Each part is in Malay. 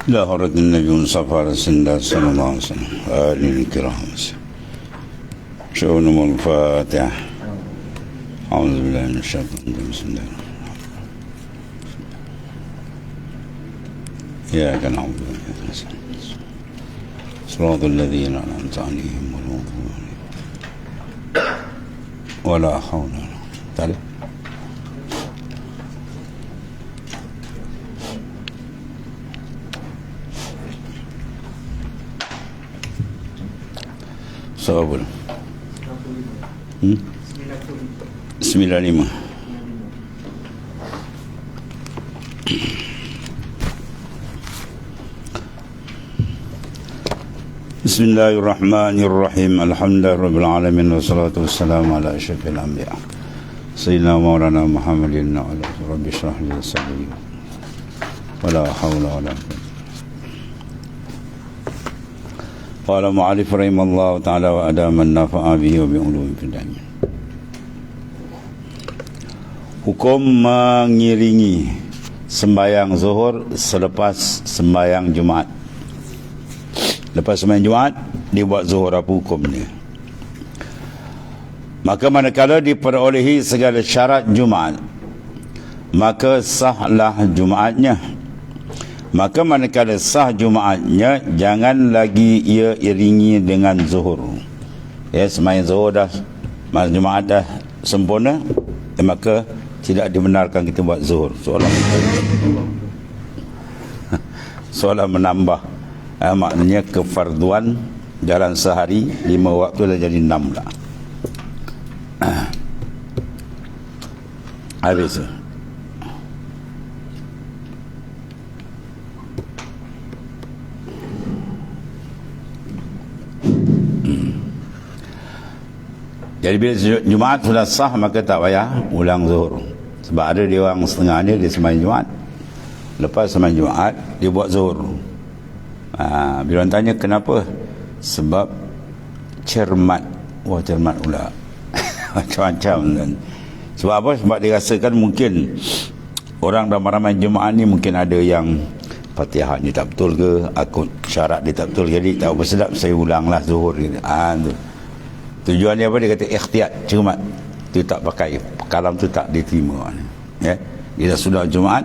إلى حضرة النبي المصطفى رسول الله صلى الله عليه وسلم آله الكرام. شؤونهم الفاتحة. أعوذ بالله من الشيطان الرجيم. بسم الله الرحمن الرحيم. إياك نعبد وإياك نستعين. صراط الذين أنعمت عليهم ولا حول ولا قوة. Sahabat. 95. Bismillahirrahmanirrahim. Alhamdulillahirabbil alamin wassalatu wassalamu ala asyrafil anbiya sayyidina maulana Muhammadin wa ala rabbi shrah li sadri wala haula wala quwwata. Qala mu'allif rahimallahu ta'ala wa adama an-nafa'a bihi wa bi ulumi fid din. Hukum mengiringi sembahyang zuhur selepas sembahyang Jumaat. Lepas sembahyang Jumaat dibuat zuhur, apa hukum dia? Maka manakala diperolehi segala syarat Jumaat, maka sahlah Jumaatnya. Maka manakala sah Jumaatnya, jangan lagi ia iringi dengan zuhur. Ya, sembahyang zuhur dah, masa Jumaat dah sempurna, maka tidak dibenarkan kita buat zuhur. Soalan menambah, maknanya kefarduan jalan sehari 5 waktu dah jadi 6 lah. Habis tu. Jadi bila Jumaat sudah sah, maka tak payah ulang zuhur. Sebab ada dia orang setengah dia sembahyang Jumaat, lepas sembahyang Jumaat dia buat zuhur. Bila orang tanya kenapa, sebab cermat. Wah, cermat pula. Macam-macam kan. Sebab apa? Sebab dia rasakan mungkin orang ramai-ramai Jumaat ni mungkin ada yang Fatihah ni tak betul ke, akun syarat dia tak betul, jadi tak apa sedap saya ulanglah zuhur gitu. Tujuan dia apa? Dia kata ikhtiyat, cermat. Tu tak pakai, kalam tu tak diterima. Ya, dia dah sudah Jumaat,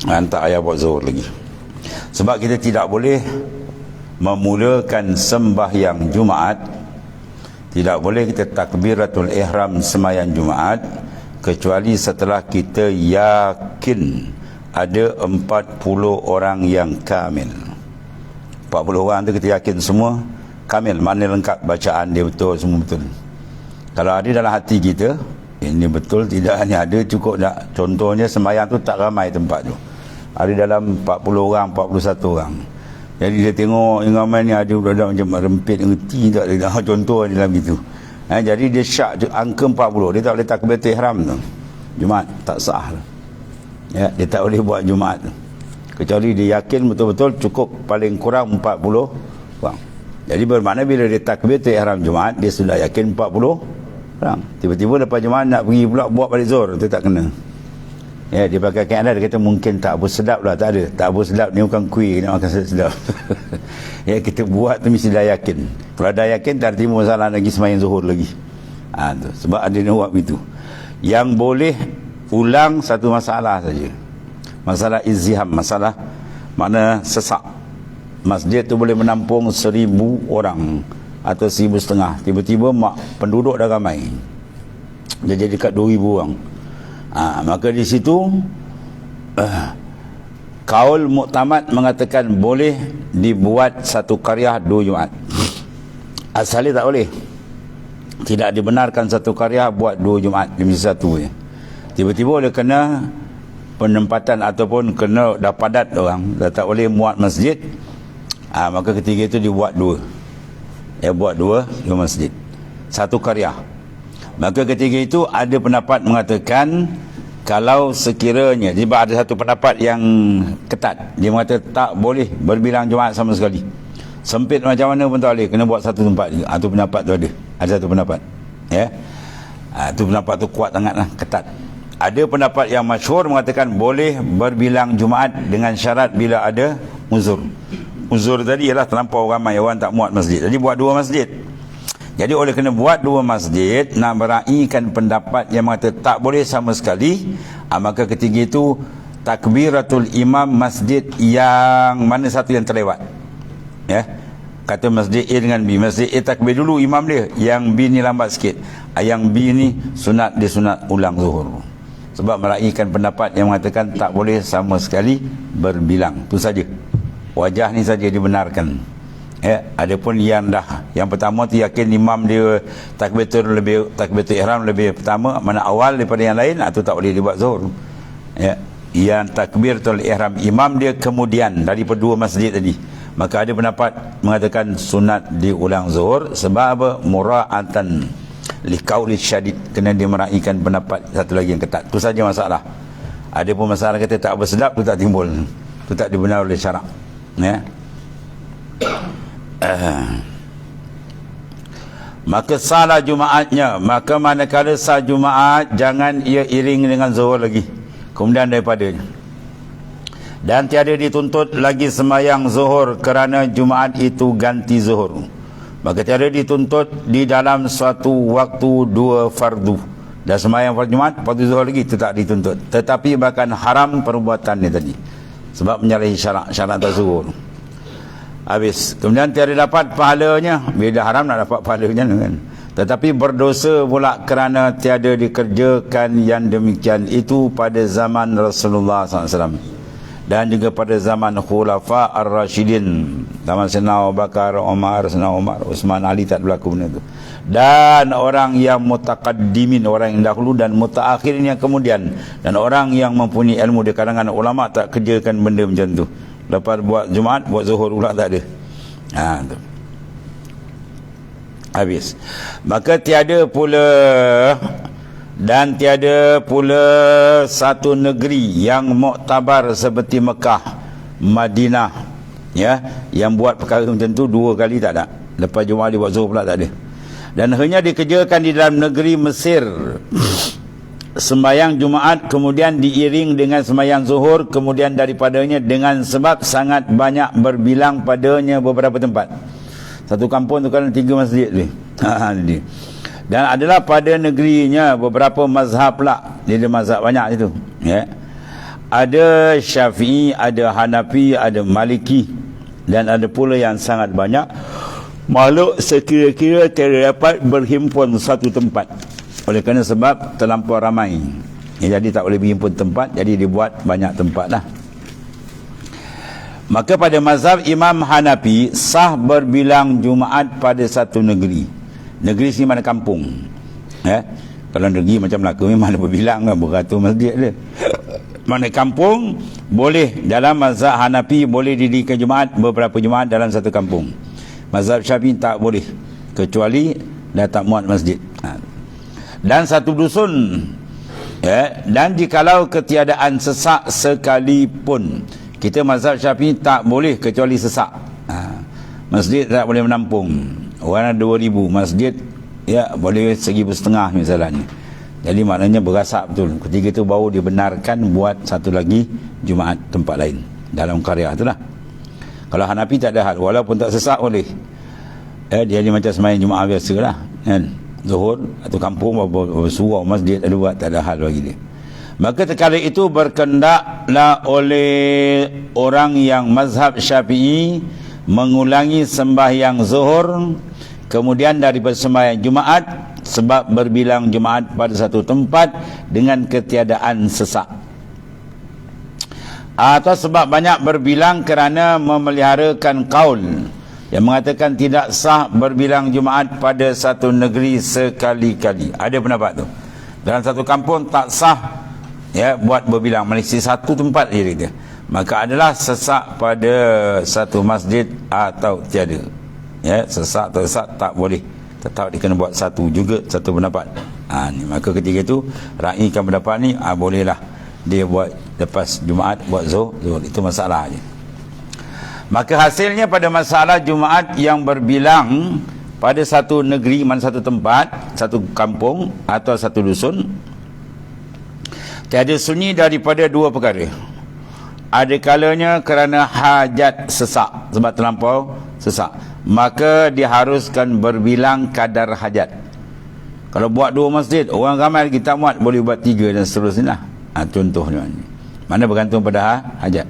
tak payah buat zuhur lagi. Sebab kita tidak boleh memulakan sembahyang Jumaat, tidak boleh kita takbiratul ihram sembahyang Jumaat kecuali setelah kita yakin ada 40 orang yang kamil. 40 orang tu kita yakin semua kamil, mana lengkap bacaan dia betul, semua betul. Kalau ada dalam hati kita ini betul, tidak hanya ada, cukup tak. Contohnya sembahyang tu tak ramai tempat tu, ada dalam 40 orang, 41 orang. Jadi dia tengok ramai ni ada budak macam rempit, ngerti tak dia. Contoh dalam gitu. Jadi dia syak angka 40, dia tak boleh takbiratul ihram tu. Jumaat tak sah. Ya, dia tak boleh buat Jumaat tu. Kecuali dia yakin betul-betul cukup paling kurang 40 orang. Jadi bermakna bila dia takbiratul ihram Jumaat, dia sudah yakin 40 orang. Tiba-tiba lepas Jumaat nak pergi pula buat balik zuhur, tu tak kena. Ya, dia pakai kaedah, dia kata mungkin tak bersedap lah. Tak ada, tak bersedap ni bukan kuih, nak makan sedap. Ya, kita buat tu mesti dah yakin. Kalau dah yakin tak ada timbul masalah lagi sembahyang zuhur lagi. Tu. Sebab ada ni buat begitu. Yang boleh ulang satu masalah saja, masalah iziham, masalah makna sesak. Masjid tu boleh menampung 1000 orang atau 1500. Tiba-tiba penduduk dah ramai, dia jadi dekat 2000 orang. Maka di situ kaul muktamad mengatakan boleh dibuat satu qaryah 2 Jumaat. Asalnya tak boleh, tidak dibenarkan satu qaryah buat 2 Jumaat, dia mesti satu je. Tiba-tiba oleh kena penempatan ataupun kena dah padat orang, dah tak boleh muat masjid, maka ketiga itu dibuat 2. Ya, buat 2 masjid, satu qaryah. Maka ketiga itu ada pendapat mengatakan kalau sekiranya, sebab ada satu pendapat yang ketat, dia mengatakan tak boleh berbilang Jumaat sama sekali. Sempit macam mana pun tak boleh, kena buat satu tempat. Itu pendapat tu ada satu pendapat. Ya, itu pendapat tu kuat sangatlah, ketat. Ada pendapat yang masyhur mengatakan boleh berbilang Jumaat dengan syarat bila ada Uzur tadi ialah terlampau ramai orang tak muat masjid, jadi buat 2 masjid. Jadi oleh kerana buat 2 masjid, nak meraihkan pendapat yang mengata tak boleh sama sekali, maka ketika itu takbiratul imam masjid yang mana satu yang terlewat, ya, kata masjid A dengan B, masjid A takbir dulu imam dia, yang B ni lambat sikit, yang B ni sunat, dia sunat ulang zuhur, sebab meraihkan pendapat yang mengatakan tak boleh sama sekali berbilang. Itu saja, wajah ni saja dibenarkan. Ya, adapun yang pertama tu yakin imam dia takbiratul ihram lebih pertama, mana awal daripada yang lain, itu tak boleh dibuat zuhur. Ya, yang takbiratul ihram imam dia kemudian daripada 2 masjid tadi, maka ada pendapat mengatakan sunat diulang zuhur. Sebab apa? Mura'atan liqauli syadid, kena dia meraihkan pendapat satu lagi yang ketat. Itu saja masalah. Ada pun masalah kata tak bersedap, tu tak timbul, tu tak dibenar oleh syarak, ya. Maka salah Jumaatnya, maka manakala sah Jumaat, jangan ia iring dengan zuhur lagi kemudian daripadanya, dan tiada dituntut lagi sembahyang zuhur kerana Jumaat itu ganti zuhur. Maka tiada dituntut di dalam suatu waktu 2 fardu, dan sembahyang fardu Jumaat fardu zuhur lagi, itu tak dituntut. Tetapi bahkan haram perbuatannya tadi, sebab menyalahi syarat tak zuhur. Habis, kemudian tiada dapat pahalanya, bila haram nak dapat pahalanya kan. Tetapi berdosa pula kerana tiada dikerjakan yang demikian itu pada zaman Rasulullah SAW, dan juga pada zaman Khulafa Ar-Rashidin, zaman Sayyidina Abu Bakar, Umar, Uthman, Ali, tak berlaku benda itu. Dan orang yang mutaqaddimin, orang yang dahulu, dan mutaakhirin yang kemudian, dan orang yang mempunyai ilmu di kalangan ulama tak kerjakan benda macam tu. Lepas buat Jumaat, buat zuhur pula tak ada. Tu. Habis. Maka tiada pula satu negeri yang muktabar seperti Mekah, Madinah, ya, yang buat perkara macam tu 2 kali tak ada. Lepas Jumaat dia buat zuhur pula tak ada. Dan hanya dikerjakan di dalam negeri Mesir, sembahyang Jumaat kemudian diiring dengan sembahyang zuhur kemudian daripadanya, dengan sebab sangat banyak berbilang padanya beberapa tempat. Satu kampung tu kan 3 masjid ni. Dan adalah pada negerinya beberapa mazhab pula. Dia ada mazhab banyak itu, ya. Ada Syafi'i, ada Hanafi, ada Maliki, dan ada pula yang sangat banyak makhluk sekira-kira tidak dapat berhimpun satu tempat. Oleh kerana sebab terlampau ramai, ya, jadi tak boleh berhimpun tempat, jadi dibuat banyak tempat lah. Maka pada mazhab Imam Hanafi, sah berbilang Jumaat pada satu negeri. Negeri sini mana kampung, ya. Kalau negeri macam Melaka memang ada berbilang kan, beratus masjid dia. Mana kampung boleh, dalam mazhab Hanafi boleh didirikan Jumaat, beberapa Jumaat dalam satu kampung. Mazhab Syafi'i tak boleh, kecuali dah tak muat masjid, dan satu dusun, ya. Dan jikalau ketiadaan sesak sekalipun, kita mazhab Syafi'i tak boleh kecuali sesak. Masjid tak boleh menampung orang 2,000, masjid, ya, boleh 1,500 misalnya. Jadi maknanya berasap betul. Ketika itu baru dibenarkan buat satu lagi Jumaat tempat lain dalam karya itulah. Kalau Hanafi tak ada hal, walaupun tak sesak boleh. Dia ni macam sembahyang Jumaat biasa lah, kan. Zuhur atau kampung surau masjid ada buat, tak ada hal bagi dia. Maka terkala itu berkendaklah oleh orang yang mazhab Syafi'i mengulangi sembahyang zuhur kemudian daripada sembahyang Jumaat, sebab berbilang Jumaat pada satu tempat dengan ketiadaan sesak, atau sebab banyak berbilang kerana memeliharakan kaul yang mengatakan tidak sah berbilang Jumaat pada satu negeri sekali-kali. Ada pendapat tu. Dalam satu kampung tak sah, ya, buat berbilang, Malaysia satu tempat je dia. Maka adalah sesak pada satu masjid atau tiada. Ya, sesak atau sesak tak boleh. Tetap dia kena buat satu juga, satu pendapat. Maka ketika itu raihkan pendapat ni, bolehlah dia buat lepas Jumaat, buat zuhur. Itu masalah je. Maka hasilnya pada masalah Jumaat yang berbilang pada satu negeri, mana satu tempat, satu kampung atau satu dusun, tiada sunyi daripada 2 perkara. ada kalanya kerana hajat sesak, sebab terlampau sesak, maka diharuskan berbilang kadar hajat. Kalau buat 2 masjid, orang ramai lagi tak muat, boleh buat 3 dan seterusnya. Contohnya ni. Mana bergantung pada hajat.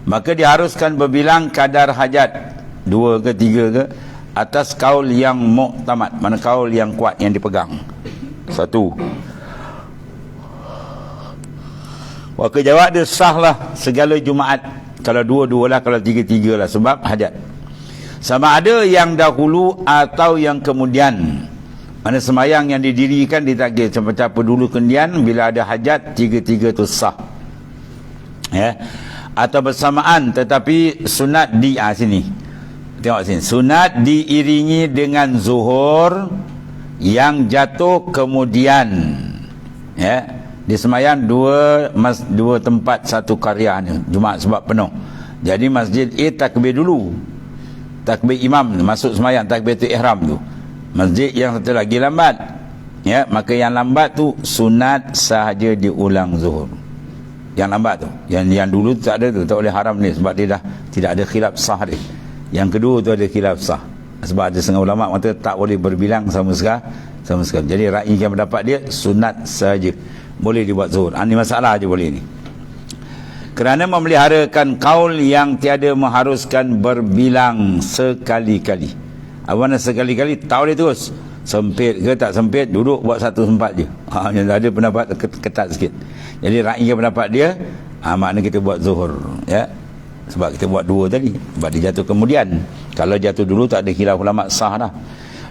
Maka diharuskan berbilang kadar hajat, 2 ke 3 ke, atas kaul yang muktamad, mana kaul yang kuat yang dipegang. 1. Maka jawab dia sahlah segala Jumaat. Kalau 2-2 lah, kalau 3-3 lah, sebab hajat. Sama ada yang dahulu atau yang kemudian. Mana semayang yang didirikan ditakdir siapa dulu kemudian, bila ada hajat 3-3 tu sah. Ya. Atau bersamaan, tetapi sunat di sini. Tengok sini. Sunat diiringi dengan zuhur yang jatuh kemudian. Ya. Di semayang dua tempat satu karya ni, Jumaat sebab penuh. Jadi masjid takbir dulu. Takbir imam masuk semayang, takbiratul ihram tu. Masjid yang satu lagi lambat. Ya, maka yang lambat tu sunat sahaja diulang zuhur. Yang lambat tu. Yang dulu tu tak ada tu, tak boleh haram ni sebab dia dah tidak ada khilaf sah dia. Yang kedua tu ada khilaf sah. Sebab ada setengah ulama kata tak boleh berbilang sama sekali. Jadi ra'i yang mendapat dia sunat sahaja. Boleh dibuat zuhur. Ini masalah aja boleh ni. Kerana memeliharakan kaul yang tiada mengharuskan berbilang sekali-kali. Apa makna sekali-kali? Tak boleh terus. Sempit ke tak sempit, duduk buat satu tempat je. Yang ada pendapat ketat sikit. Jadi ra'i pendapat dia, makna kita buat zuhur. Ya. Sebab kita buat 2 tadi. Sebab dia jatuh kemudian. Kalau jatuh dulu tak ada khilaf ulama, sah dah.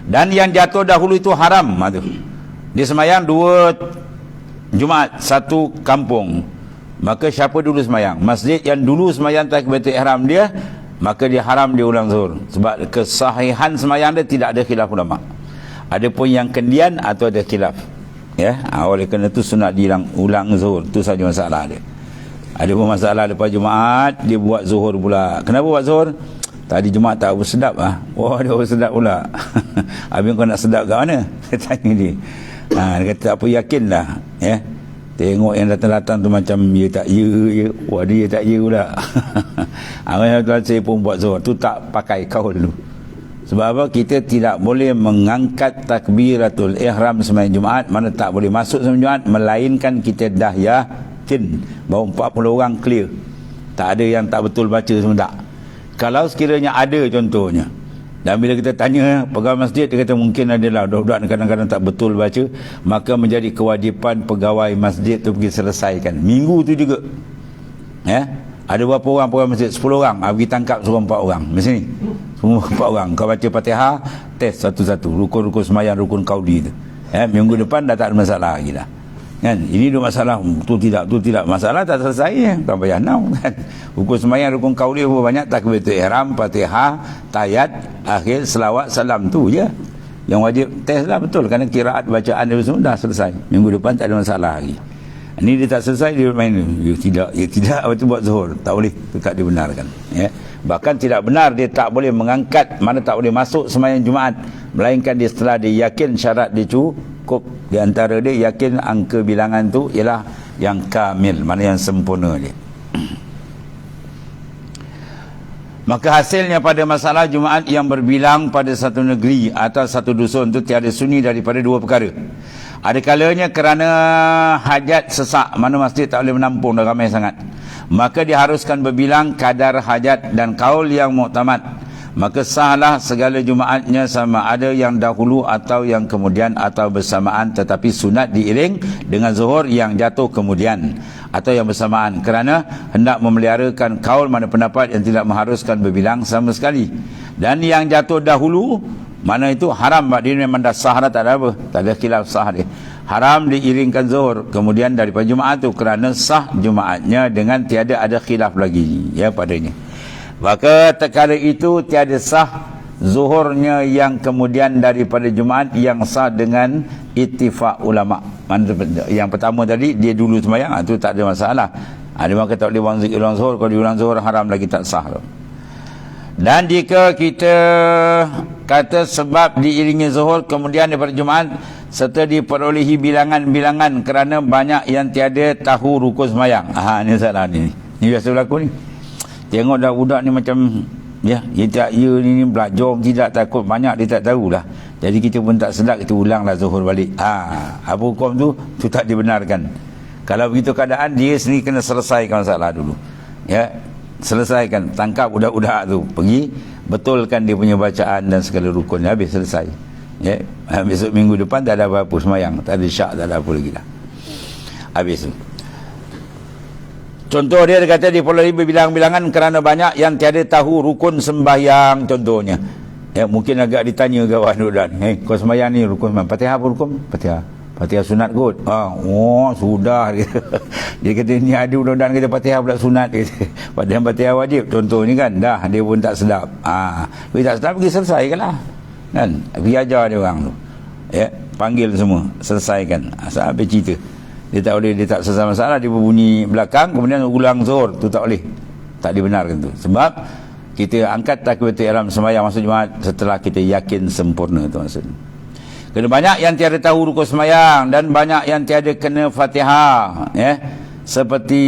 Dan yang jatuh dahulu itu haram. Dia semayang 2 Jumaat, 1 kampung. Maka siapa dulu semayang? Masjid yang dulu semayang takbiratul ihram dia, maka dia haram dia ulang zuhur. Sebab kesahihan semayang dia tidak ada khilaf ulama. Ada pun yang kendian atau ada khilaf. Ya, oleh kerana itu sunat ulang zuhur. Itu saja masalah dia. Ada pun masalah lepas Jumaat dia buat zuhur pula. Kenapa buat zuhur? Tadi Jumaat tak bersedap Wah, dia bersedap pula. Habis kau nak sedap kat mana? Saya tanya dia. Dia kata apa, yakinlah. Ya. Tengok yang datang-datang tu macam ya tak ya. Wah, dia tak ya pula. Saya pun buat zuhur. Tu tak pakai kaul dulu. Sebab apa? Kita tidak boleh mengangkat takbiratul ihram sembahyang Jumaat, mana tak boleh masuk sembahyang Jumaat, melainkan kita dah yakin bahawa 40 orang clear. Tak ada yang tak betul baca semua tak. Kalau sekiranya ada contohnya, dan bila kita tanya pegawai masjid, dia kata mungkin adalah budak-budak kadang-kadang tak betul baca, maka menjadi kewajipan pegawai masjid tu pergi selesaikan. Minggu tu juga. Ya. Ada berapa orang pegawai masjid? 10 orang. Pergi tangkap suruh 4 orang. Macam ni. Semua 4 orang. Kau baca Fatihah, test satu-satu. Rukun-rukun semayang, rukun qauli tu. Ya, minggu depan dah tak ada masalah lagi dah. Kan? Ini dua masalah. Tu tidak. Masalah tak selesai. Tak payah now. Kan? Rukun semayang, rukun qauli banyak. Takbiratul ihram, Fatihah, tayat, akhir, selawat, salam tu je. Yang wajib test lah betul. Kerana kiraat bacaan dia semua dah selesai. Minggu depan tak ada masalah lagi. Ini dia tak selesai, dia main tidak waktu buat zuhur. Tak boleh, itu tak dibenarkan. Ya. Bahkan tidak benar, dia tak boleh mengangkat, mana tak boleh masuk sembahyang Jumaat, melainkan dia setelah dia yakin syarat dia cukup. Di antara dia yakin angka bilangan tu ialah yang kamil, mana yang sempurna dia. Maka hasilnya pada masalah Jumaat yang berbilang pada satu negeri atau satu dusun itu tiada sunyi daripada 2 perkara. Ada kalanya kerana hajat sesak, mana masjid tak boleh menampung, dah ramai sangat, maka diharuskan berbilang kadar hajat dan kaul yang muktamad. Maka sahlah segala Jumaatnya, sama ada yang dahulu atau yang kemudian atau bersamaan, tetapi sunat diiring dengan zuhur yang jatuh kemudian atau yang bersamaan, kerana hendak memeliharakan kaul mana pendapat yang tidak mengharuskan berbilang sama sekali. Dan yang jatuh dahulu, mana itu haram, dia memang dah sah dah, tak ada apa, tak ada khilaf sah dia. Haram diiringkan zuhur kemudian daripada Jumaat tu, kerana sah Jumaatnya dengan tiada ada khilaf lagi ya padanya. Maka perkara itu tiada sah zuhurnya yang kemudian daripada Jumaat yang sah dengan ittifaq ulama. Yang pertama tadi dia dulu sembahyang, tu tak ada masalah. Ada orang kata tak boleh ulang zuhur, kalau diulang zuhur haram lagi, tak sah. Dan jika kita kata sebab diiringi zuhur kemudian daripada Jumaat serta diperolehi bilangan-bilangan kerana banyak yang tiada tahu rukun sembahyang. Ini salah ni. Ni biasa berlaku ni. Tengok dah budak ni macam ya, ni belajar tidak takut banyak dia tak tahulah. Jadi kita pun tak sedap, kita ulanglah zuhur balik. Apa hukum tu tak dibenarkan. Kalau begitu keadaan, dia sendiri kena selesaikan masalah dulu. Ya, selesaikan, tangkap budak-budak tu, pergi betulkan dia punya bacaan dan segala rukunnya, habis selesai. Ya, besok minggu depan tak ada apa-apa semayang, tak ada syak, tak ada apa lagi dah. Habis tu. Contoh dia kata diperoleh bilang-bilangan kerana banyak yang tiada tahu rukun sembahyang contohnya. Ya, mungkin agak ditanya kawan budak ni, kau sembahyang ni rukun mana? Fatihah apa rukun? Fatihah sunat kot. Sudah. Dia kata ni ada budak-budak kata Fatihah pula sunat. Padahal Fatihah wajib contohnya kan. Dah dia pun tak sedap. Dia tak sedap, pergi selesaikanlah. Kan? Pergi ajar dia orang tu. Ya, panggil semua, selesaikan. Sampai cerita. Dia tak boleh, dia tak selesai masalah, dia berbunyi belakang, kemudian ulang zuhur, tu tak boleh. Tak dibenarkan tu. Sebab kita angkat takbiratul ihram sembahyang masa Jumaat setelah kita yakin sempurna tu maksudnya. Kerana banyak yang tiada tahu rukun sembahyang dan banyak yang tiada kena Fatihah, ya. Seperti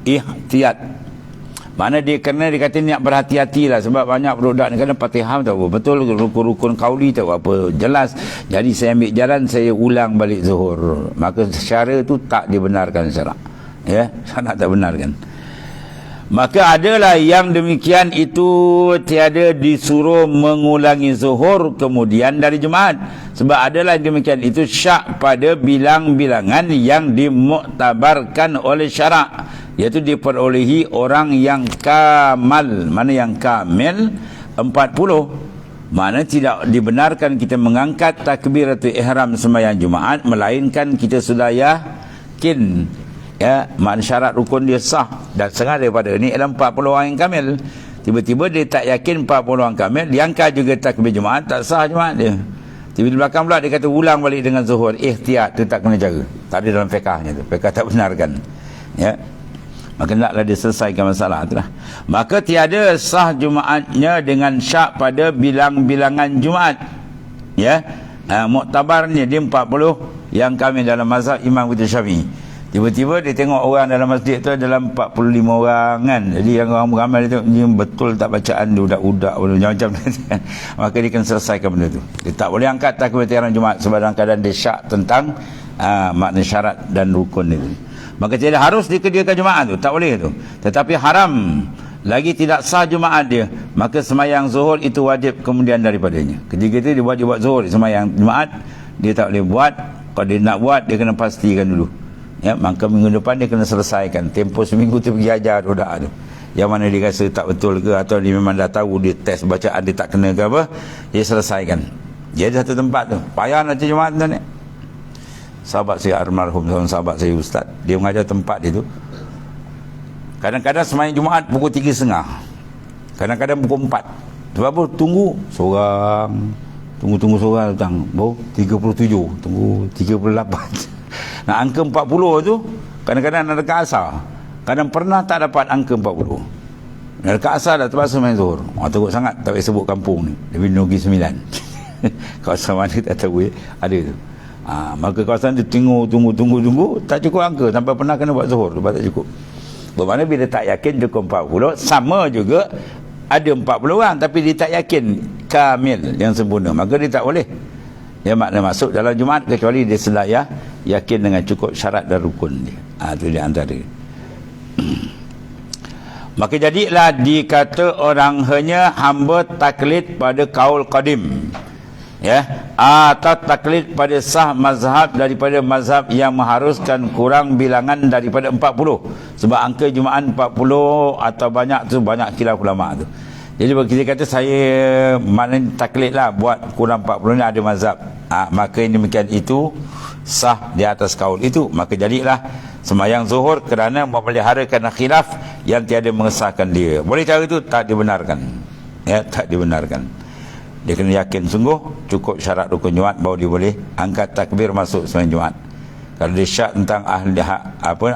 ihtiyat. Mana dia kena, dia kata nak berhati-hatilah sebab banyak budak ni kena Fatihah tak apa betul, rukun-rukun qauli tak apa jelas. Jadi saya ambil jalan, saya ulang balik zuhur. Maka secara tu tak dibenarkan syarak. Ya, syarak tak benarkan. Maka adalah yang demikian itu tiada disuruh mengulangi zuhur kemudian dari Jumaat. Sebab adalah demikian itu syak pada bilang-bilangan yang dimuktabarkan oleh syarak, iaitu diperolehi orang yang kamal. Mana yang kamil? 40. Mana tidak dibenarkan kita mengangkat takbiratul ihram sembahyang Jumaat melainkan kita sudah yakin, ya, mana syarat rukun dia sah. Dan setengah daripada ni adalah 40 orang yang kamil. Tiba-tiba dia tak yakin 40 orang kamil, dia angkat juga takbir Jumaat, tak sah Jumaat dia. Tiba di belakang pula dia kata ulang balik dengan zuhur. Ihtiyat tu tak kena cara. Tak ada dalam fiqahnya tu. Fiqah tak benarkan. Ya. Maka naklah dia selesaikan masalah tu lah. Maka tiada sah Jumaatnya dengan syak pada bilang-bilangan Jumaat. Ya. Muktabarnya dia 40 yang kami dalam mazhab Imam Syafi'i. Tiba-tiba dia tengok orang dalam masjid tu dalam 45 orang kan. Jadi yang orang beramal dia tengok, dia betul tak bacaan dia budak-budak macam-macam. Maka dia kena selesaikan benda tu. Dia tak boleh angkat takbiratul ihram Jumaat sebab dalam keadaan dia syak tentang makna syarat dan rukun itu. Maka tidak harus dikerjakan Jumaat tu, tak boleh tu. Tetapi haram lagi tidak sah Jumaat dia, maka semayang zuhur itu wajib kemudian daripadanya. Ketika itu dia wajib buat zuhur, semayang Jumaat dia tak boleh buat. Kalau dia nak buat, dia kena pastikan dulu. Ya, maka minggu depan dia kena selesaikan. Tempoh seminggu tu pergi ajar budak tu. Yang mana dia rasa tak betul ke, atau dia memang dah tahu dia test bacaan dia tak kena ke apa, dia selesaikan. Dia ada satu tempat tu, payah nak cari Jumaat tu ni. Sahabat saya almarhum, seorang sahabat saya ustaz, dia mengajar tempat dia tu. Kadang-kadang semayang Jumaat pukul 3.30, kadang-kadang pukul 4. Sebab apa? Tunggu seorang, tunggu seorang datang, baru 37, tunggu 38. Nah, angka 40 tu kadang-kadang nak dekat asar. Kadang pernah tak dapat angka 40. Nak dekat asar dah terpaksa main zuhur. Teruk sangat, tak boleh sebut kampung ni. Lebih Negeri 9. Kawasan mana tak tahu ya. Ada tu. Maka kawasan tu tunggu, tak cukup angka. Sampai pernah kena buat zuhur, lepas tak cukup. Bermakna bila tak yakin cukup 40, sama juga ada 40 orang tapi dia tak yakin kamil yang sempurna, maka dia tak boleh. Dia makna masuk dalam Jumaat kecuali dia sudah yakin dengan cukup syarat dan rukun dia. Itu dia antara. Maka jadilah dikata orang hanya hamba taklid pada kaul qadim, ya, atau taklid pada sah mazhab daripada mazhab yang mengharuskan kurang bilangan daripada 40. Sebab angka Jumaat 40 atau banyak tu banyak khilaf ulama tu. Jadi bagi kita kata saya maknanya taklid lah buat kurang 40 ni ada mazhab. Maka yang demikian itu sah di atas kaul itu. Maka jadilah semayang zuhur kerana memeliharakan khilaf yang tiada mengesahkan dia. Boleh cara itu? Tak dibenarkan. Ya, tak dibenarkan. Dia kena yakin sungguh cukup syarat rukun Jumaat baru dia boleh angkat takbir masuk semayang Jumaat. Kalau dia syak tentang ahli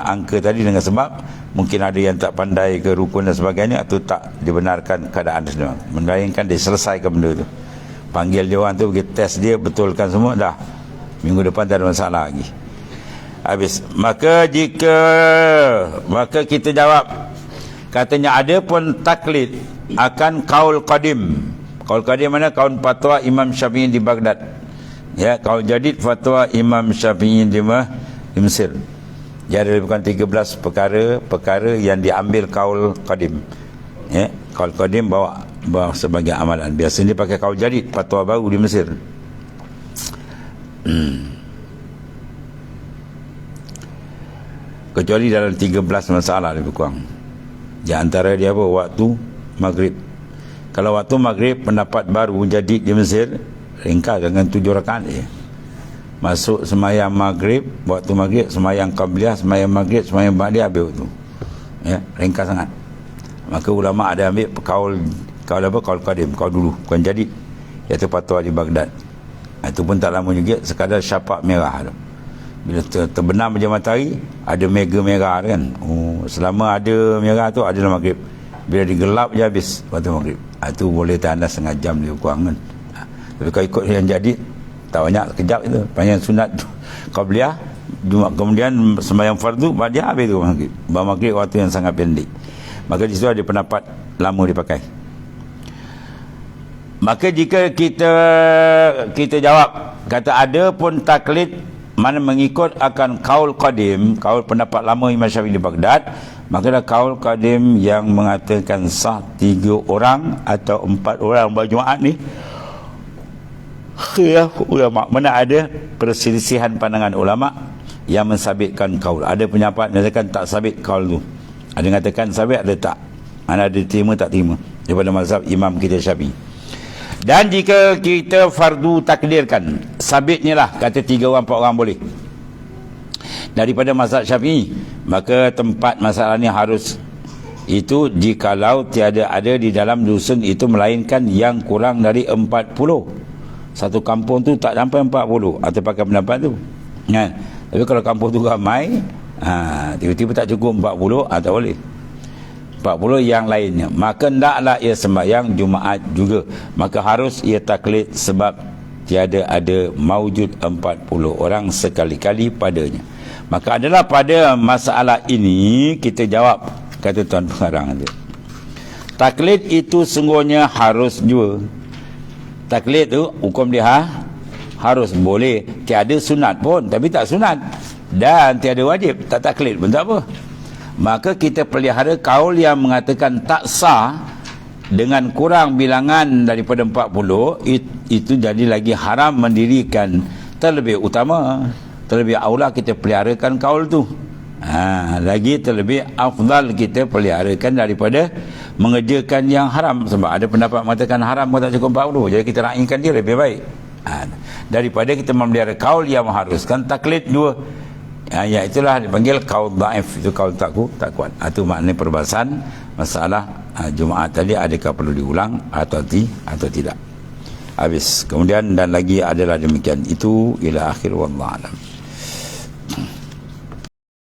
angka tadi dengan sebab mungkin ada yang tak pandai ke rukun dan sebagainya, itu tak dibenarkan keadaan dia. Melainkan dia selesaikan benda tu. Panggil dia orang tu, pergi test dia, betulkan semua, dah. Minggu depan tak ada masalah lagi. Habis. Maka kita jawab, katanya ada pun taklid akan kaul qadim. Kaul qadim mana? Kaul fatwa Imam Syafi'i di Baghdad. Ya, kaul jadid fatwa Imam Syafi'i di Mesir. Jadi bukan 13 perkara yang diambil kaul qadim. Ya, kaul qadim bawa sebagai amalan. Biasanya dia pakai kaul jadid, fatwa baru di Mesir. Kecuali dalam 13 masalah lebih kurang. Di antara dia apa? Waktu maghrib. Kalau waktu maghrib pendapat baru jadi di Mesir, ringkas dengan 7 rakaat je. Masuk semayang maghrib, waktu maghrib, semayang qabliyah, semayang maghrib, semayang ba'diyah, habis tu. Ya, ringkas sangat. Maka ulama ada ambil kaul qadim, kaul dulu, bukan jadi, iaitu fatwa di Baghdad. Itu pun tak lama juga, sekadar syapak merah tu. Bila terbenam je matahari, ada mega merah kan. Oh, selama ada merah tu adalah maghrib. Bila digelap je habis waktu maghrib. Itu boleh tanda setengah jam lebih kurang kan. Tapi kalau ikut yang jadi, tak banyak, sekejap itu. Panjang sunat qabliyah, kemudian sembahyang fardu, ba'diyah, habis tu maghrib. Maghrib waktu yang sangat pendek. Maka di situ ada pendapat lama dipakai. Maka jika kita jawab, kata ada pun taklid mana mengikut akan kaul qadim, kaul pendapat lama Imam Syafi'i di Baghdad, maka ada kaul qadim yang mengatakan sah 3 orang atau 4 orang berjemaat ni khilaf ulama. Mana ada perselisihan pandangan ulama yang mensabitkan kaul. Ada pendapat mengatakan tak sabit kaul tu. Ada yang katakan sabit, ada tak. Mana ada terima tak terima daripada mazhab imam kita Syafi'i. Dan jika kita fardu takdirkan, sabitnya lah kata 3 orang 4 orang boleh daripada mazhab Syafi'i, maka tempat masalah ni harus itu jikalau tiada ada di dalam dusun itu melainkan yang kurang dari 40. Satu kampung tu tak sampai 40 atau pakai pendapat tu kan. Tapi kalau kampung tu ramai, tiba-tiba tak cukup 40, tak boleh 40 yang lainnya, maka hendaklah ia sembahyang Jumaat juga. Maka harus ia taklid sebab tiada ada maujud 40 orang sekali-kali padanya. Maka adalah pada masalah ini kita jawab, kata Tuan Pengarang itu, taklid itu sungguhnya harus juga. Taklid tu hukum dia harus, boleh, tiada sunat pun, tapi tak sunat, dan tiada wajib, tak taklid pun tak apa. Maka kita pelihara kaul yang mengatakan tak sah dengan kurang bilangan daripada 40, itu jadi lagi haram mendirikan. Terlebih utama, terlebih aula kita peliharakan kaul tu. Lagi terlebih afdal kita peliharakan daripada mengerjakan yang haram. Sebab ada pendapat mengatakan haram pun tak cukup 40, jadi kita raihkan dia lebih baik daripada kita memelihara kaul yang mengharuskan taklid dua. Ya, itulah dipanggil kaul dhaif, itu kaul tak kuat. Itu maknanya perbahasan masalah Jumaat tadi, adakah perlu diulang atau tidak. Habis. Kemudian dan lagi adalah demikian. Itu ila akhir wallahu alam.